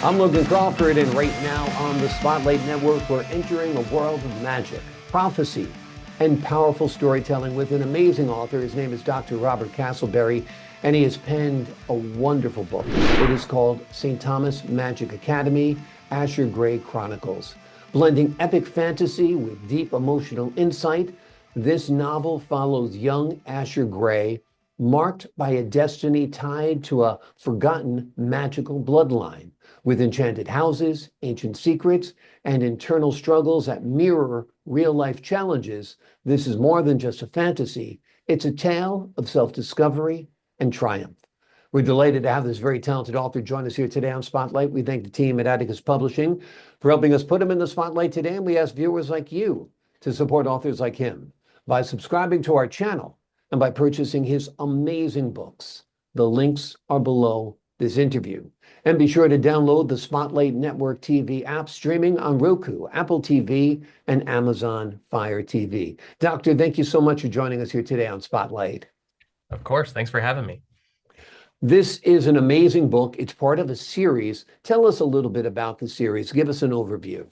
I'm Logan Crawford, and right now on the Spotlight Network, we're entering a world of magic, prophecy, and powerful storytelling with an amazing author. His name is Dr. Robert Castleberry, and he has penned a wonderful book. It is called St. Thomas Magic Academy, Asher Grey Chronicles. Blending epic fantasy with deep emotional insight, this novel follows young Asher Grey, marked by a destiny tied to a forgotten magical bloodline, with enchanted houses, ancient secrets, and internal struggles that mirror real-life challenges. This is more than just a fantasy. It's a tale of self-discovery and triumph. We're delighted to have this very talented author join us here today on Spotlight. We thank the team at Atticus Publishing for helping us put him in the spotlight today, and we ask viewers like you to support authors like him by subscribing to our channel and by purchasing his amazing books. The links are below this interview. And be sure to download the Spotlight Network TV app streaming on Roku, Apple TV, and Amazon Fire TV. Doctor, thank you so much for joining us here today on Spotlight. Of course. Thanks for having me. This is an amazing book. It's part of a series. Tell us a little bit about the series. Give us an overview.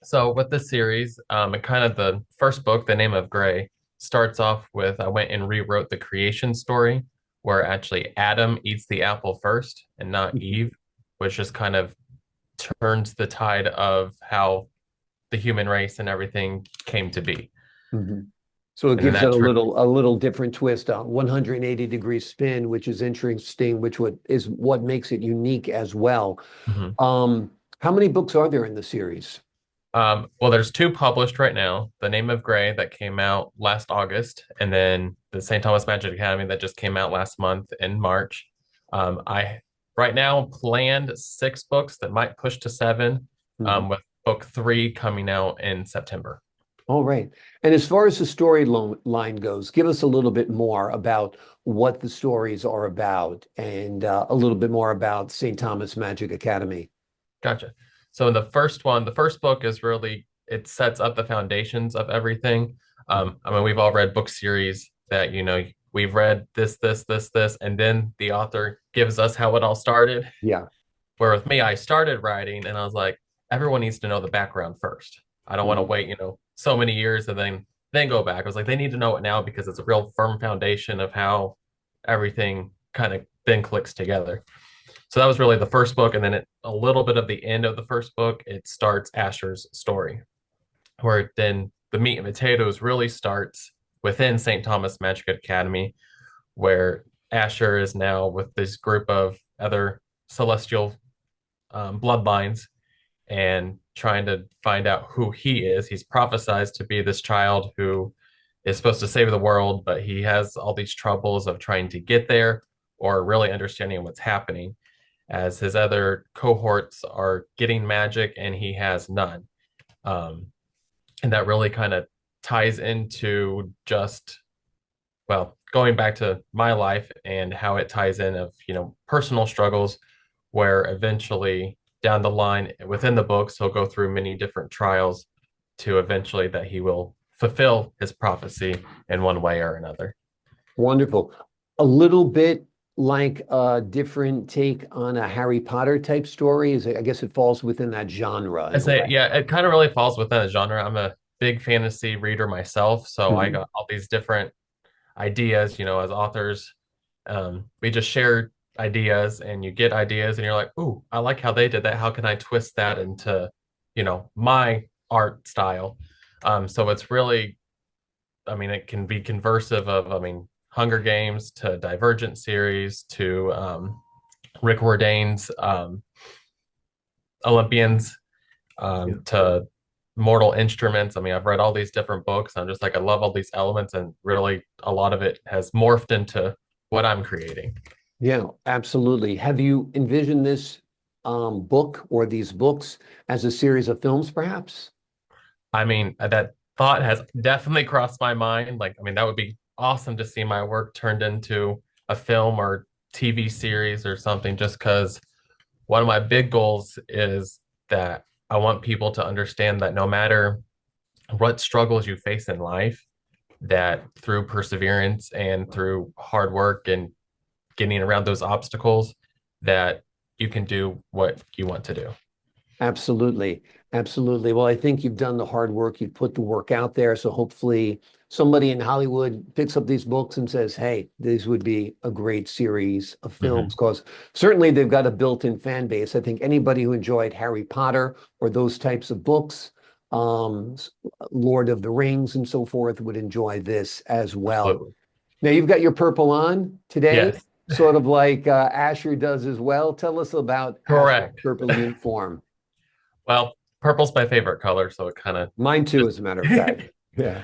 So with this series, and kind of the first book, The Name of Grey, starts off with I went and rewrote the creation story where actually Adam eats the apple first and not Eve, which just kind of turns the tide of how the human race and everything came to be. Mm-hmm. So it gives it a little different twist, a 180-degree spin, which is interesting, which is what makes it unique as well. Mm-hmm. How many books are there in the series? Well, there's two published right now. The Name of Grey that came out last August, and then the St. Thomas Magic Academy that just came out last month in March. I right now planned 6 books that might push to 7, with book 3 coming out in September. All right. And as far as the storyline goes, give us a little bit more about what the stories are about and a little bit more about St. Thomas Magic Academy. Gotcha. So in the first book is really, it sets up the foundations of everything. I mean, we've all read book series that, we've read this, and then the author gives us how it all started. Yeah. Where with me, I started writing and I was like, everyone needs to know the background first. I don't want to wait, so many years and then go back. I was like, they need to know it now because it's a real firm foundation of how everything kind of then clicks together. So that was really the first book. And then a little bit of the end of the first book, it starts Asher's story, where then the meat and potatoes really starts within St. Thomas Magic Academy, where Asher is now with this group of other celestial bloodlines and trying to find out who he is. He's prophesized to be this child who is supposed to save the world, but he has all these troubles of trying to get there or really understanding what's happening, as his other cohorts are getting magic and he has none. And that really kind of ties into just, well, going back to my life and how it ties in of, personal struggles, where eventually down the line within the books, he'll go through many different trials to eventually that he will fulfill his prophecy in one way or another. Wonderful. A little bit like a different take on a Harry Potter type story. I guess it falls within that genre. Yeah, it kind of really falls within a genre. I'm a big fantasy reader myself, so I got all these different ideas, as authors. We just share ideas and you get ideas and you're like, ooh, I like how they did that. How can I twist that into, my art style? So it's really, it can be conversive of, Hunger Games to Divergent series to Rick Riordan's Olympians to Mortal Instruments. I've read all these different books. I'm just like, I love all these elements, and really a lot of it has morphed into what I'm creating. Yeah, absolutely. Have you envisioned this book or these books as a series of films, perhaps? That thought has definitely crossed my mind. That would be awesome to see my work turned into a film or TV series or something, just because one of my big goals is that I want people to understand that no matter what struggles you face in life, that through perseverance and through hard work and getting around those obstacles, that you can do what you want to do. Absolutely. Absolutely. Well, I think you've done the hard work. You've put the work out there. So hopefully somebody in Hollywood picks up these books and says, hey, this would be a great series of films Mhm. because certainly they've got a built-in fan base. I think anybody who enjoyed Harry Potter or those types of books, um, Lord of the Rings and so forth would enjoy this as well. Absolutely. Now you've got your purple on today, Yes, sort of like Asher does as well. Tell us about Asher's correct. purple uniform. Well, purple's my favorite color, so it kind of Mine too, just as a matter of fact. Yeah.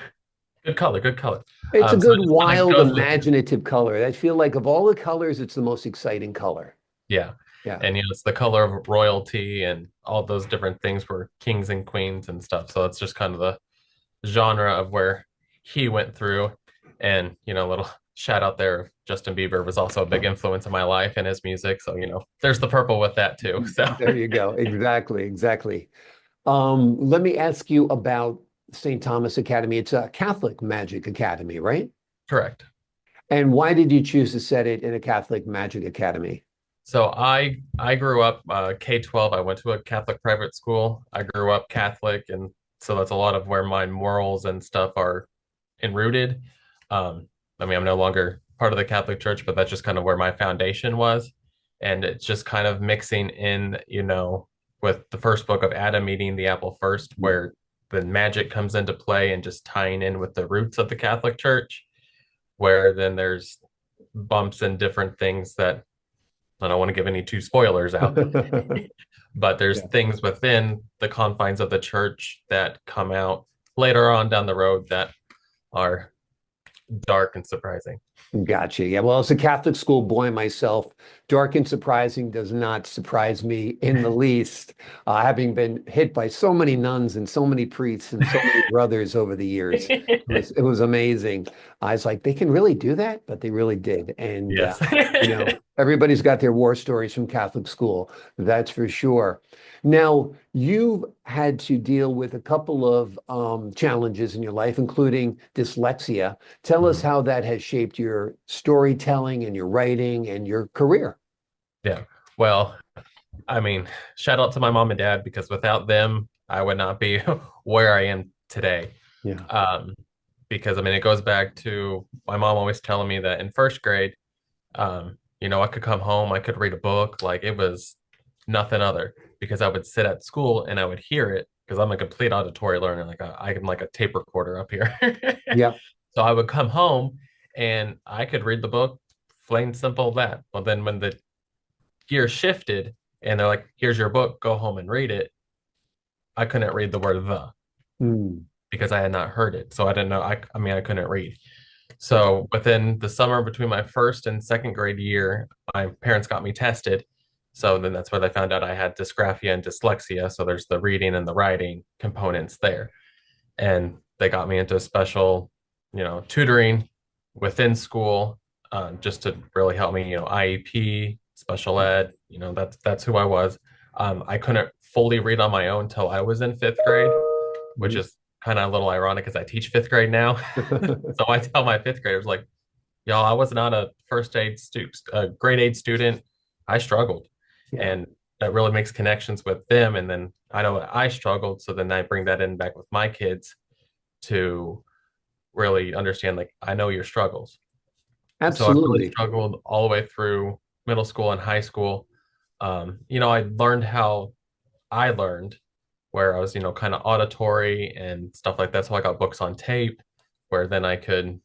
good color, good color. It's a So good, it just kind of wild, goes with it. imaginative color. I feel like of all the colors, it's the most exciting color. Yeah. Yeah. And it's the color of royalty and all those different things were kings and queens and stuff. So it's just kind of the genre of where he went through. And, a little shout out there. Justin Bieber was also a big influence in my life and his music. So, there's the purple with that too. So There you go. Exactly. Exactly. Let me ask you about St. Thomas Academy. It's a Catholic magic academy, right? correct. And why did you choose to set it in a Catholic magic academy? So I grew up K-12. I went to a Catholic private school. I grew up Catholic, and so that's a lot of where my morals and stuff are enrooted. I'm no longer part of the Catholic Church, but that's just kind of where my foundation was. And it's just kind of mixing in, with the first book of Adam eating the apple first, where the magic comes into play and just tying in with the roots of the Catholic Church, where then there's bumps and different things that I don't want to give any two spoilers out, but there's Yeah. things within the confines of the church that come out later on down the road that are dark and surprising. Gotcha. Yeah. Well, as a Catholic school boy myself, dark and surprising does not surprise me in the least. Having been hit by so many nuns and so many priests and so many brothers over the years, it was amazing. I was like, they can really do that, but they really did. And Yes. everybody's got their war stories from Catholic school. That's for sure. Now, you've had to deal with a couple of challenges in your life, including dyslexia. Tell us Mhm. how that has shaped your storytelling and your writing and your career. Yeah. Well, I mean, shout out to my mom and dad because without them, I would not be where I am today. Yeah. Um, because it goes back to my mom always telling me that in first grade, I could come home, I could read a book, like it was nothing other because I would sit at school and I would hear it because I'm a complete auditory learner, like I'm like a tape recorder up here. Yeah. So I would come home and I could read the book, plain simple that. Well, then when the gear shifted and they're like, here's your book, go home and read it, I couldn't read the word the Mm. because I had not heard it. So I didn't know. I couldn't read. Okay. So within the summer between my first and second grade year, my parents got me tested. So then that's where they found out I had dysgraphia and dyslexia. So there's the reading and the writing components there. And they got me into special, tutoring within school, just to really help me, IEP, special ed, that's who I was. I couldn't fully read on my own until I was in fifth grade, which Mhm. is kind of a little ironic because I teach fifth grade now. So I tell my fifth graders, like, y'all, I was not a first aid student, a grade aid student. I struggled. Yeah. And that really makes connections with them. And then I know I struggled. So then I bring that in back with my kids to really understand, like, I know your struggles. So I really Absolutely. struggled all the way through middle school and high school. I learned how I learned where I was, kind of auditory and stuff like that. So I got books on tape where then I could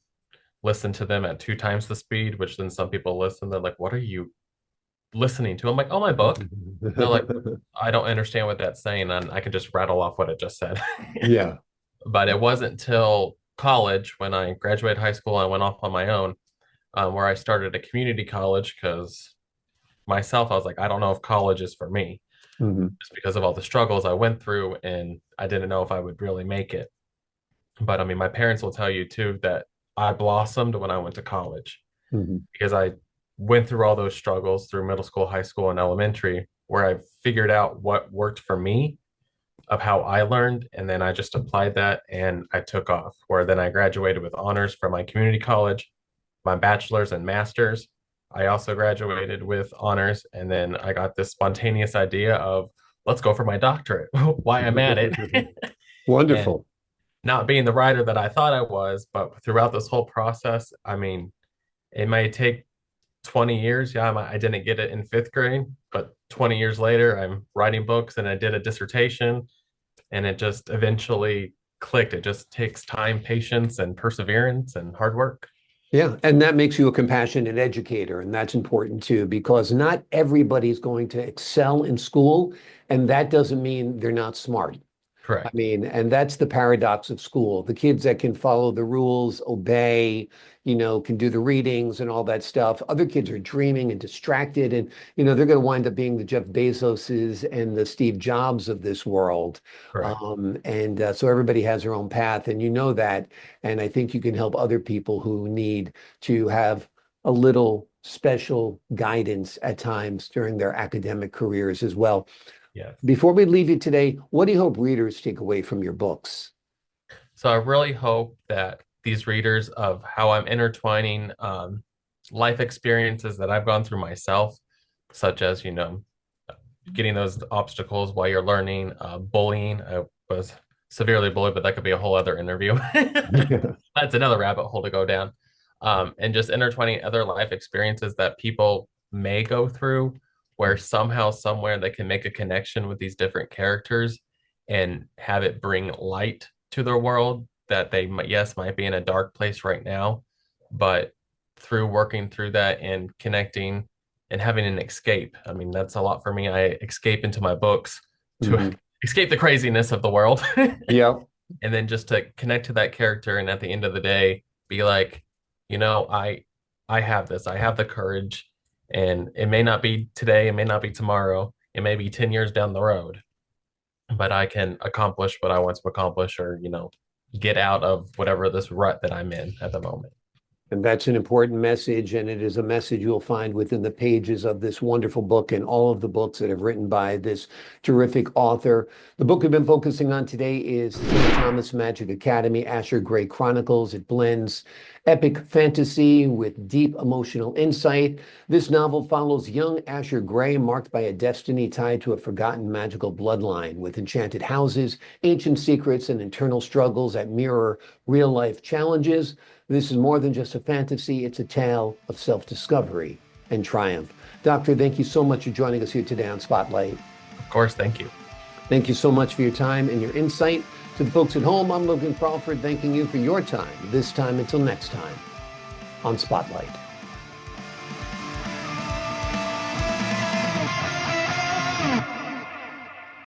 listen to them at two times the speed, which then some people listen. They're like, what are you listening to? I'm like, oh, my book. They're like, I don't understand what that's saying. And I can just rattle off what it just said. Yeah. But it wasn't until college when I graduated high school, I went off on my own, where I started a community college because myself, I was like, I don't know if college is for me Mhm. just because of all the struggles I went through. And I didn't know if I would really make it. But my parents will tell you too that I blossomed when I went to college Mhm. because I went through all those struggles through middle school, high school, and elementary, where I figured out what worked for me of how I learned. And then I just applied that and I took off, where then I graduated with honors from my community college, my bachelor's and master's. I also graduated with honors, and then I got this spontaneous idea of let's go for my doctorate while I'm at it. And Wonderful. not being the writer that I thought I was, but throughout this whole process, I mean, it may take 20 years. Yeah, I didn't get it in fifth grade, but 20 years later, I'm writing books and I did a dissertation, and it just eventually clicked. It just takes time, patience, and perseverance and hard work. Yeah, and that makes you a compassionate educator, and that's important too, because not everybody's going to excel in school, and that doesn't mean they're not smart. I Correct. mean, and that's the paradox of school. The kids that can follow the rules, obey, can do the readings and all that stuff. Other kids are dreaming and distracted, and they're going to wind up being the Jeff Bezoses and the Steve Jobs of this world. Correct. And so everybody has their own path, and you know that. And I think you can help other people who need to have a little special guidance at times during their academic careers as well. Yes. Before we leave you today, what do you hope readers take away from your books? So I really hope that these readers of how I'm intertwining life experiences that I've gone through myself, such as, getting those obstacles while you're learning, bullying. I was severely bullied, but that could be a whole other interview. That's another rabbit hole to go down. And just intertwining other life experiences that people may go through, where somehow, somewhere they can make a connection with these different characters and have it bring light to their world that they might, yes, might be in a dark place right now, but through working through that and connecting and having an escape. I mean, that's a lot for me. I escape into my books to Mhm. escape the craziness of the world. Yeah. And then just to connect to that character and at the end of the day be like, I have this. I have the courage, and it may not be today, it may not be tomorrow, it may be 10 years down the road, but I can accomplish what I want to accomplish, or get out of whatever this rut that I'm in at the moment. And that's an important message, and it is a message you'll find within the pages of this wonderful book and all of the books that have written by this terrific author. The book we've been focusing on today is St. Thomas Magic Academy, Asher Grey Chronicles. It blends epic fantasy with deep emotional insight. This novel follows young Asher Grey, marked by a destiny tied to a forgotten magical bloodline, with enchanted houses, ancient secrets, and internal struggles that mirror real-life challenges. This is more than just a fantasy, it's a tale of self-discovery and triumph. Doctor, thank you so much for joining us here today on Spotlight. Of course, thank you. Thank you so much for your time and your insight. To the folks at home, I'm Logan Crawford, thanking you for your time. This time until next time on Spotlight.